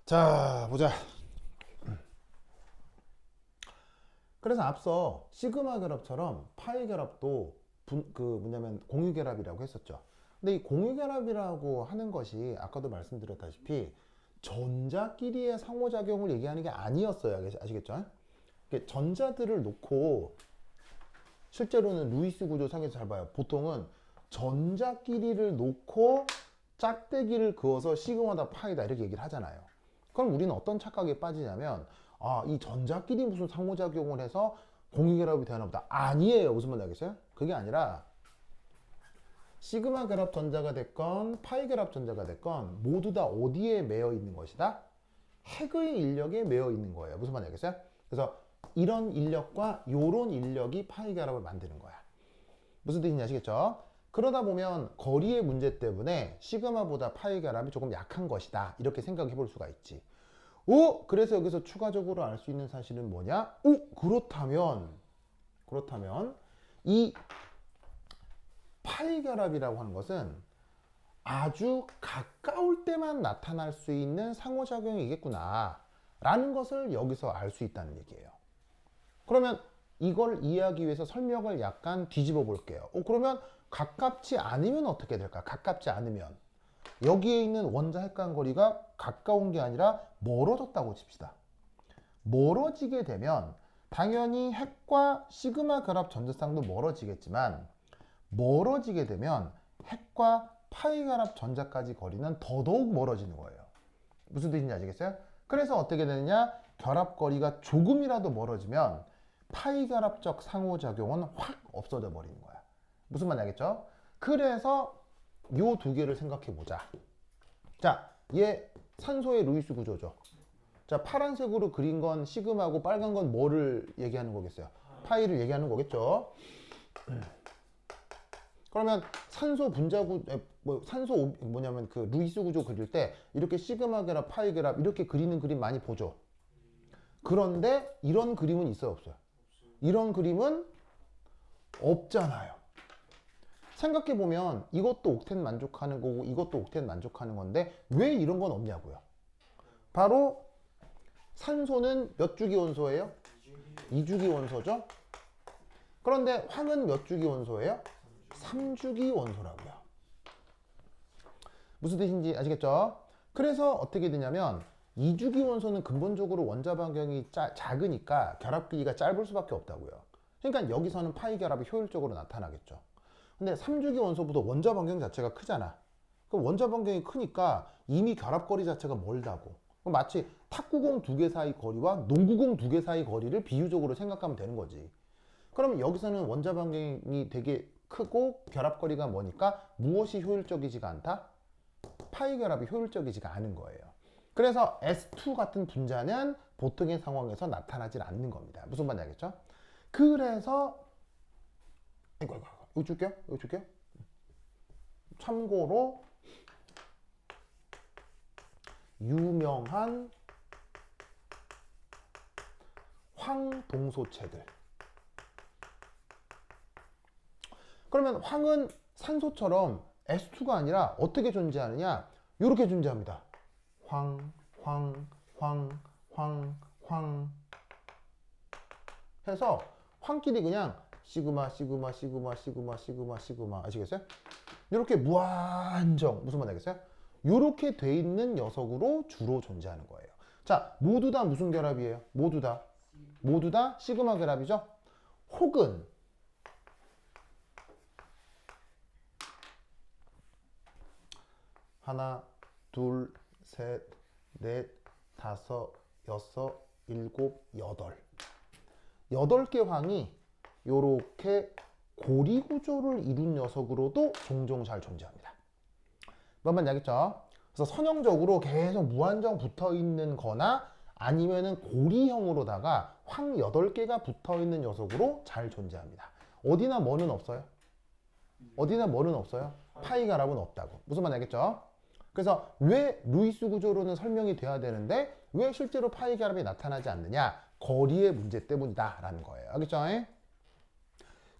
자, 보자. 그래서 앞서 시그마 결합처럼 파이 결합도 뭐냐면 공유 결합이라고 했었죠. 근데 이 공유 결합이라고 하는 것이 아까도 말씀드렸다시피 전자끼리의 상호작용을 얘기하는 게 아니었어요. 아시겠죠? 전자들을 놓고 실제로는 루이스 구조상에서 잘 봐요. 보통은 전자끼리를 놓고 짝대기를 그어서 시그마다 파이다 이렇게 얘기를 하잖아요. 그럼 우리는 어떤 착각에 빠지냐면 이 전자끼리 무슨 상호작용을 해서 공유결합이 되나 보다. 아니에요. 무슨 말인지 알겠어요? 그게 아니라 시그마 결합 전자가 됐건 파이 결합 전자가 됐건 모두 다 어디에 매여 있는 것이다? 핵의 인력에 매여 있는 거예요. 무슨 말인지 알겠어요? 그래서 이런 인력과 요런 인력이 파이 결합을 만드는 거야. 무슨 뜻인지 아시겠죠? 그러다 보면 거리의 문제 때문에 시그마보다 파이 결합이 조금 약한 것이다. 이렇게 생각해 볼 수가 있지. 그래서 여기서 추가적으로 알 수 있는 사실은 뭐냐? 그렇다면 이 파이 결합이라고 하는 것은 아주 가까울 때만 나타날 수 있는 상호작용이겠구나 라는 것을 여기서 알 수 있다는 얘기예요. 그러면 이걸 이해하기 위해서 설명을 약간 뒤집어 볼게요. 그러면 가깝지 않으면 어떻게 될까? 가깝지 않으면 여기에 있는 원자 핵 간 거리가 가까운 게 아니라 멀어졌다고 칩시다. 멀어지게 되면 당연히 핵과 시그마 결합 전자쌍도 멀어지겠지만 멀어지게 되면 핵과 파이 결합 전자까지 거리는 더더욱 멀어지는 거예요. 무슨 뜻인지 아시겠어요? 그래서 어떻게 되느냐? 결합 거리가 조금이라도 멀어지면 파이 결합적 상호작용은 확 없어져 버리는 거야. 무슨 말인지 알겠죠? 그래서 요 두 개를 생각해 보자. 자, 얘 산소의 루이스 구조죠. 자, 파란색으로 그린 건 시그마고 빨간 건 뭐를 얘기하는 거겠어요? 파이를 얘기하는 거겠죠. 그러면 산소 분자구 산소 뭐냐면 그 루이스 구조 그릴 때 이렇게 시그마 결합, 파이 결합 이렇게 그리는 그림 많이 보죠. 그런데 이런 그림은 있어요, 없어요? 이런 그림은 없잖아요. 생각해보면 이것도 옥텐 만족하는 거고 이것도 옥텐 만족하는 건데 왜 이런 건 없냐고요. 바로 산소는 몇 주기 원소예요? 2주기 원소죠. 그런데 황은 몇 주기 원소예요? 3주기 원소라고요. 무슨 뜻인지 아시겠죠? 그래서 어떻게 되냐면 2주기 원소는 근본적으로 원자 반경이 작으니까 결합 길이가 짧을 수밖에 없다고요. 그러니까 여기서는 파이 결합이 효율적으로 나타나겠죠. 근데 3주기 원소보다 원자 반경 자체가 크잖아. 그럼 원자 반경이 크니까 이미 결합 거리 자체가 멀다고. 마치 탁구공 두 개 사이 거리와 농구공 두 개 사이 거리를 비유적으로 생각하면 되는 거지. 그러면 여기서는 원자 반경이 되게 크고 결합 거리가 머니까 무엇이 효율적이지가 않다? 파이 결합이 효율적이지가 않은 거예요. 그래서 S2 같은 분자는 보통의 상황에서 나타나질 않는 겁니다. 무슨 말인지 알겠죠? 그래서 이거 줄게요. 참고로 유명한 황동소체들. 그러면 황은 산소처럼 S2가 아니라 어떻게 존재하느냐? 이렇게 존재합니다. 황 해서 황끼리 그냥 시그마 아시겠어요? 이렇게 무한정 무슨 말 알겠어요? 이렇게 돼 있는 녀석으로 주로 존재하는 거예요. 자, 모두 다 무슨 결합이에요? 모두 다 시그마 결합이죠? 혹은 하나, 둘, 셋, 넷, 다섯, 여섯, 일곱, 여덟 개 황이 요렇게 고리 구조를 이룬 녀석으로도 종종 잘 존재합니다. 뭔 말인지 알겠죠? 그래서 선형적으로 계속 무한정 붙어 있는 거나 아니면은 고리형으로다가 황 8개가 붙어 있는 녀석으로 잘 존재합니다. 어디나 뭐는 없어요? 파이 결합은 없다고. 무슨 말인지 알겠죠? 그래서 왜 루이스 구조로는 설명이 돼야 되는데 왜 실제로 파이 결합이 나타나지 않느냐? 거리의 문제 때문이다 라는 거예요. 알겠죠?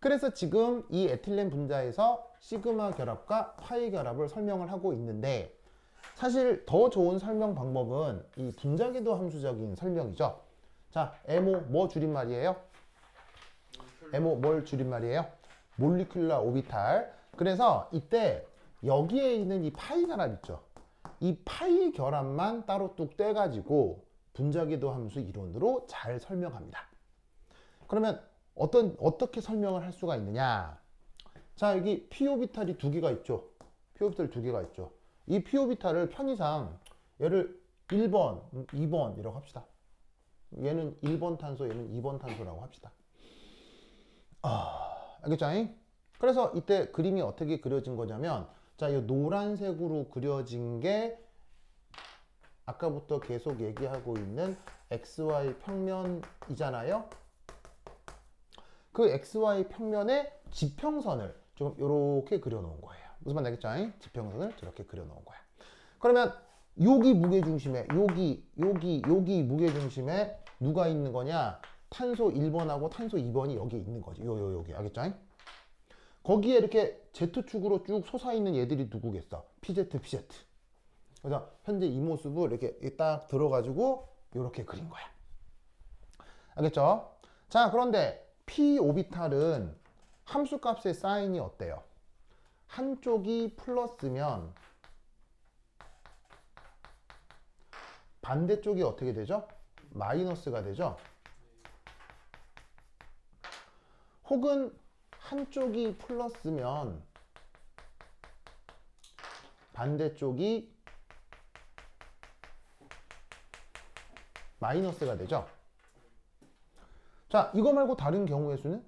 그래서 지금 이 에틸렌 분자에서 시그마 결합과 파이 결합을 설명을 하고 있는데 사실 더 좋은 설명 방법은 이 분자궤도 함수적인 설명이죠. 자, MO 뭐 줄임말이에요? MO 뭘 줄임말이에요? 몰리큘라 오비탈. 그래서 이때 여기에 있는 이 파이 결합 있죠. 이 파이 결합만 따로 뚝 떼가지고 분자궤도 함수 이론으로 잘 설명합니다. 그러면 어떻게 설명을 할 수가 있느냐? 자, 여기 p 오비탈이 두 개가 있죠. p 오비탈 두 개가 있죠. 이 p 오비탈을 편의상 얘를 1번, 2번이라고 합시다. 얘는 1번 탄소, 얘는 2번 탄소라고 합시다. 알겠죠? 그래서 이때 그림이 어떻게 그려진 거냐면, 자, 이 노란색으로 그려진 게 아까부터 계속 얘기하고 있는 XY 평면이잖아요. 그 XY 평면의 지평선을 좀 이렇게 그려놓은 거예요. 무슨 말 알겠죠? 지평선을 저렇게 그려놓은 거야. 그러면 여기 무게중심에 여기 무게중심에 누가 있는 거냐? 탄소 1번하고 탄소 2번이 여기 있는 거지. 여기 알겠죠? 거기에 이렇게 Z축으로 쭉 솟아있는 얘들이 누구겠어? PZ. 그래서 현재 이 모습을 이렇게 딱 들어가지고 이렇게 그린 거야. 알겠죠? 자, 그런데 p 오비탈은 함수값의 사인이 어때요? 한쪽이 플러스면 반대쪽이 어떻게 되죠? 마이너스가 되죠? 혹은 한쪽이 플러스면 반대쪽이 마이너스가 되죠? 자, 이거 말고 다른 경우의 수는?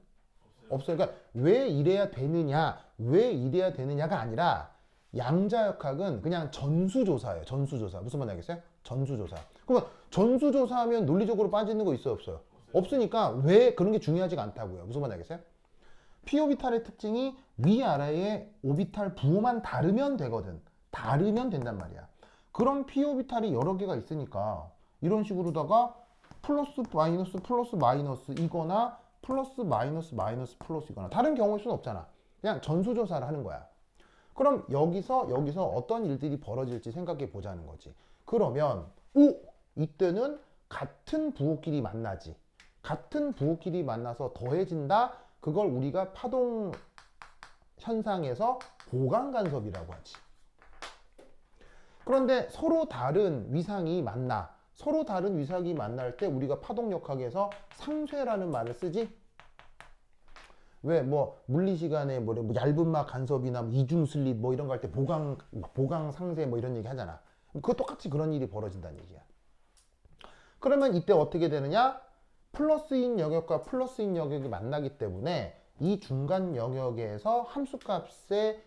없어요. 그러니까 왜 이래야 되느냐가 아니라 양자역학은 그냥 전수조사예요. 전수조사. 무슨 말 알겠어요? 전수조사. 그러면 전수조사하면 논리적으로 빠지는 거 있어요? 없어요? 없으니까 왜 그런 게 중요하지가 않다고요. 무슨 말 알겠어요? p 오비탈의 특징이 위아래의 오비탈 부호만 다르면 되거든. 다르면 된단 말이야. 그럼 p 오비탈이 여러 개가 있으니까 이런 식으로다가 플러스 마이너스 이거나 플러스 마이너스 플러스이거나 다른 경우일 수는 없잖아. 그냥 전수조사를 하는 거야. 그럼 여기서 어떤 일들이 벌어질지 생각해 보자는 거지. 그러면 이때는 같은 부호끼리 만나지. 같은 부호끼리 만나서 더해진다. 그걸 우리가 파동 현상에서 보강 간섭이라고 하지. 그런데 서로 다른 위상이 만나. 서로 다른 위상이 만날 때 우리가 파동역학에서 상쇄라는 말을 쓰지? 왜 뭐 물리 시간에 뭐 얇은 막 간섭이나 이중 슬립 뭐 이런 거 할 때 보강 상쇄 뭐 이런 얘기 하잖아. 그거 똑같이 그런 일이 벌어진다는 얘기야. 그러면 이때 어떻게 되느냐? 플러스인 영역과 플러스인 영역이 만나기 때문에 이 중간 영역에서 함수값의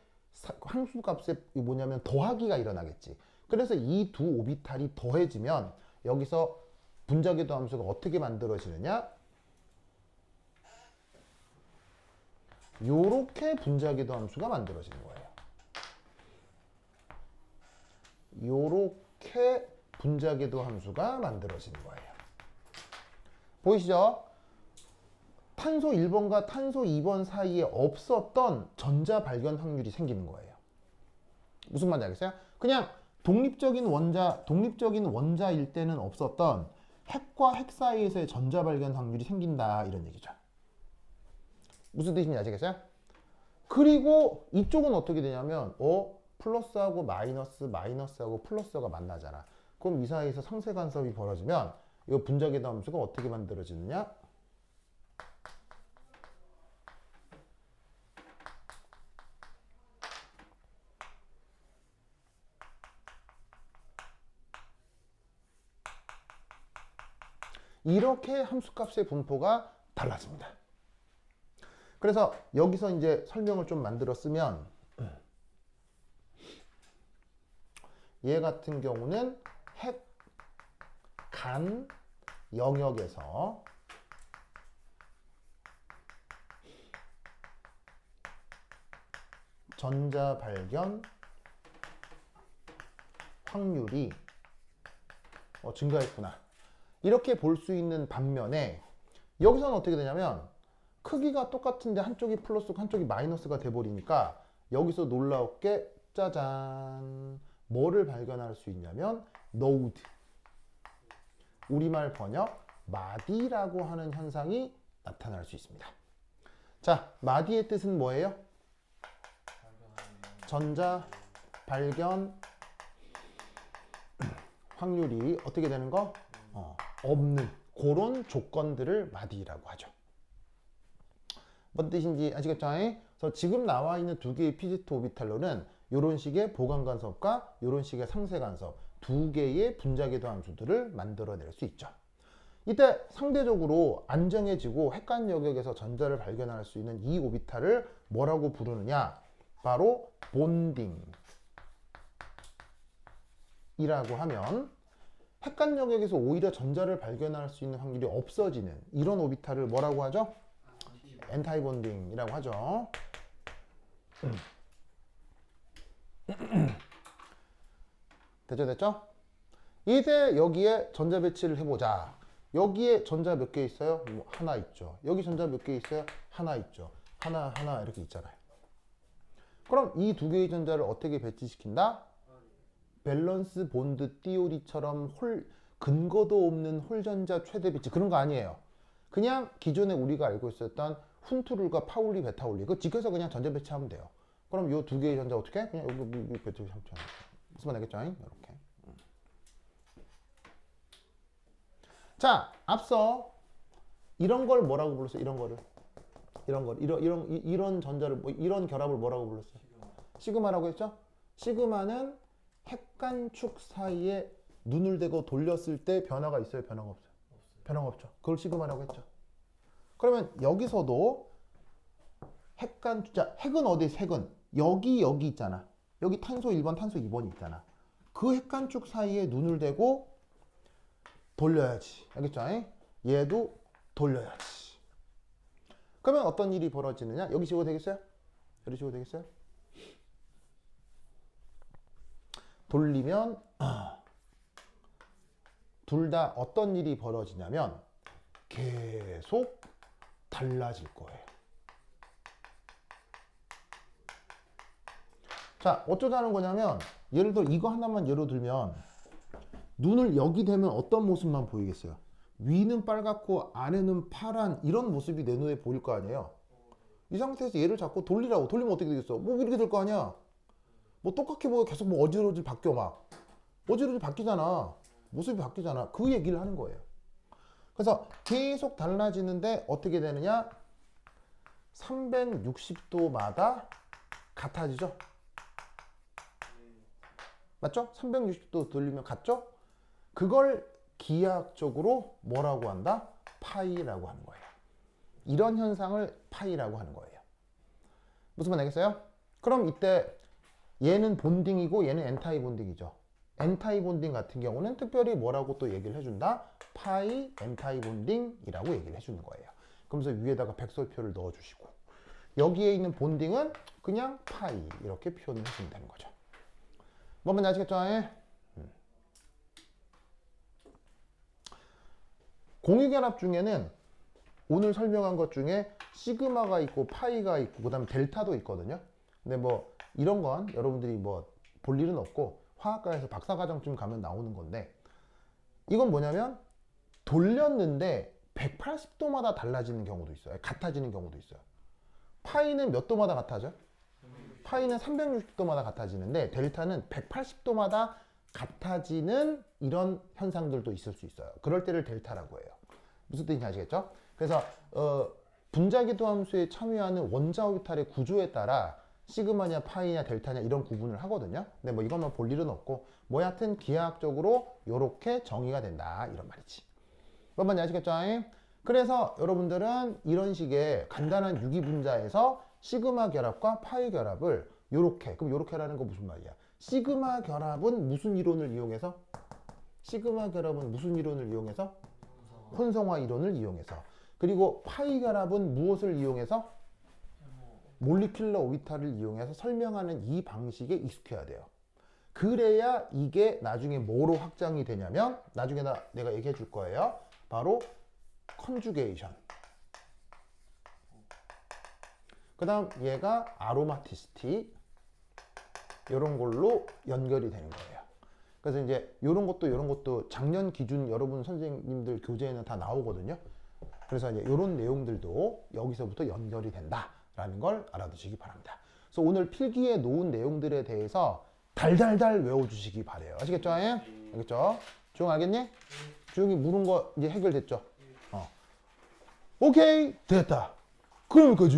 뭐냐면 더하기가 일어나겠지. 그래서 이 두 오비탈이 더해지면 여기서 분자궤도 함수가 어떻게 만들어지느냐? 요렇게 분자궤도 함수가 만들어지는 거예요. 요렇게 분자궤도 함수가 만들어지는 거예요. 보이시죠? 탄소 1번과 탄소 2번 사이에 없었던 전자 발견 확률이 생기는 거예요. 무슨 말인지 알겠어요? 그냥 독립적인 원자일 때는 없었던 핵과 핵 사이에서의 전자 발견 확률이 생긴다 이런 얘기죠. 무슨 뜻인지 아시겠어요? 그리고 이쪽은 어떻게 되냐면 플러스하고 마이너스하고 플러스가 만나잖아. 그럼 이 사이에서 상쇄 간섭이 벌어지면 이 분자궤도 함수가 어떻게 만들어지느냐? 이렇게 함수값의 분포가 달라집니다. 그래서 여기서 이제 설명을 좀 만들어 쓰면 얘 같은 경우는 핵, 간 영역에서 전자 발견 확률이 증가했구나. 이렇게 볼 수 있는 반면에 여기서는 어떻게 되냐면 크기가 똑같은데 한쪽이 플러스고 한쪽이 마이너스가 돼버리니까 여기서 놀라울 게 짜잔 뭐를 발견할 수 있냐면 node, 우리말 번역 마디라고 하는 현상이 나타날 수 있습니다. 자, 마디의 뜻은 뭐예요? 전자 발견 확률이 어떻게 되는 거? 없는 그런 조건들을 마디라고 하죠. 뭔 뜻인지 아시겠죠? 그래서 지금 나와 있는 두 개의 피지트 오비탈로는 이런 식의 보강 간섭과 이런 식의 상쇄 간섭 두 개의 분자궤도 함수들을 만들어낼 수 있죠. 이때 상대적으로 안정해지고 핵간 영역에서 전자를 발견할 수 있는 이 오비탈을 뭐라고 부르느냐? 바로 본딩이라고 하면 핵간 영역에서 오히려 전자를 발견할 수 있는 확률이 없어지는 이런 오비탈을 뭐라고 하죠? 엔타이 본딩이라고 하죠. 됐죠? 이제 여기에 전자 배치를 해보자. 여기에 전자 몇 개 있어요? 하나 있죠. 여기 전자 몇 개 있어요? 하나 있죠. 하나 이렇게 있잖아요. 그럼 이 두 개의 전자를 어떻게 배치시킨다? 밸런스 본드 띠오리처럼 근거도 없는 홀전자 최대 배치 그런 거 아니에요. 그냥 기존에 우리가 알고 있었던 훈투룰과 파울리, 베타울리 그거 지켜서 그냥 전자 배치하면 돼요. 그럼 이 두 개의 전자 어떻게 해? 그냥 여기 배치하면 무슨 말 되겠죠? 이렇게. 자, 앞서 이런 걸 뭐라고 불렀어요? 이런 전자를 이런 결합을 뭐라고 불렀어요? 시그마라고 했죠? 시그마는 핵간축 사이에 눈을 대고 돌렸을 때 변화가 있어요? 변화가 없어요? 변화가 없죠. 그걸 시그마라고 했죠. 그러면 여기서도 핵은 어디 있어? 핵은 여기 있잖아. 여기 탄소 1번, 탄소 2번이 있잖아. 그 핵간축 사이에 눈을 대고 돌려야지. 알겠죠? 얘도 돌려야지. 그러면 어떤 일이 벌어지느냐? 여기 지워도 되겠어요? 여기 지워도 되겠어요? 돌리면 둘 다 어떤 일이 벌어지냐면 계속 달라질 거예요. 자, 어쩌자는 거냐면 예를 들어 이거 하나만 예로 들면 눈을 여기 대면 어떤 모습만 보이겠어요? 위는 빨갛고 안에는 파란 이런 모습이 내 눈에 보일 거 아니에요. 이 상태에서 얘를 자꾸 돌리라고. 돌리면 어떻게 되겠어? 뭐 이렇게 될 거 아니야. 뭐 똑같게 보여 계속 뭐 어지러질 바뀌어 막. 어지러질 바뀌잖아. 모습이 바뀌잖아. 그 얘기를 하는 거예요. 그래서 계속 달라지는데 어떻게 되느냐? 360도마다 같아지죠? 맞죠? 360도 돌리면 같죠? 그걸 기하학적으로 뭐라고 한다? 파이라고 하는 거예요. 이런 현상을 파이라고 하는 거예요. 무슨 말 알겠어요? 그럼 이때 얘는 본딩이고 얘는 엔타이 본딩이죠. 엔타이 본딩 같은 경우는 특별히 뭐라고 또 얘기를 해준다? 파이 엔타이 본딩이라고 얘기를 해주는 거예요. 그러면서 위에다가 백설표를 넣어주시고 여기에 있는 본딩은 그냥 파이 이렇게 표현을 해주면 되는 거죠. 뭔지 아시겠죠? 공유결합 중에는 오늘 설명한 것 중에 시그마가 있고 파이가 있고 그 다음에 델타도 있거든요. 근데 뭐 이런 건 여러분들이 뭐 볼 일은 없고 화학과에서 박사과정쯤 가면 나오는 건데 이건 뭐냐면 돌렸는데 180도마다 달라지는 경우도 있어요. 같아지는 경우도 있어요. 파이는 몇 도마다 같아져? 파이는 360도마다 같아지는데 델타는 180도마다 같아지는 이런 현상들도 있을 수 있어요. 그럴 때를 델타라고 해요. 무슨 뜻인지 아시겠죠? 그래서 분자궤도 함수에 참여하는 원자 오비탈의 구조에 따라 시그마냐 파이냐 델타냐 이런 구분을 하거든요. 근데 뭐 이것만 볼 일은 없고 뭐 여하튼 기하학적으로 이렇게 정의가 된다 이런 말이지. 뭔지 아시겠죠? 그래서 여러분들은 이런 식의 간단한 유기분자에서 시그마 결합과 파이 결합을 요렇게, 그럼 요렇게라는 거 무슨 말이야? 시그마 결합은 무슨 이론을 이용해서? 시그마 결합은 무슨 이론을 이용해서? 혼성화 이론을 이용해서. 그리고 파이 결합은 무엇을 이용해서? 몰리큘러 오비탈을 이용해서 설명하는 이 방식에 익숙해야 돼요. 그래야 이게 나중에 뭐로 확장이 되냐면 나중에 내가 얘기해 줄 거예요. 바로 컨주게이션. 그 다음 얘가 아로마티시티. 이런 걸로 연결이 되는 거예요. 그래서 이제 이런 것도 작년 기준 여러분 선생님들 교재에는 다 나오거든요. 그래서 이제 이런 내용들도 여기서부터 연결이 된다라는 걸 알아두시기 바랍니다. 그래서 오늘 필기에 놓은 내용들에 대해서 달달달 외워주시기 바래요. 아시겠죠? 예? 알겠죠? 주영 알겠니? 주영이 물은 거 이제 해결됐죠? 오케이 됐다. 그럼 여기까지.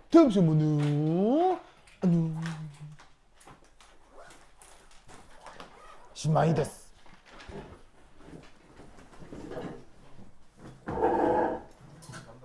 다음 시간에 안녕. しまいです。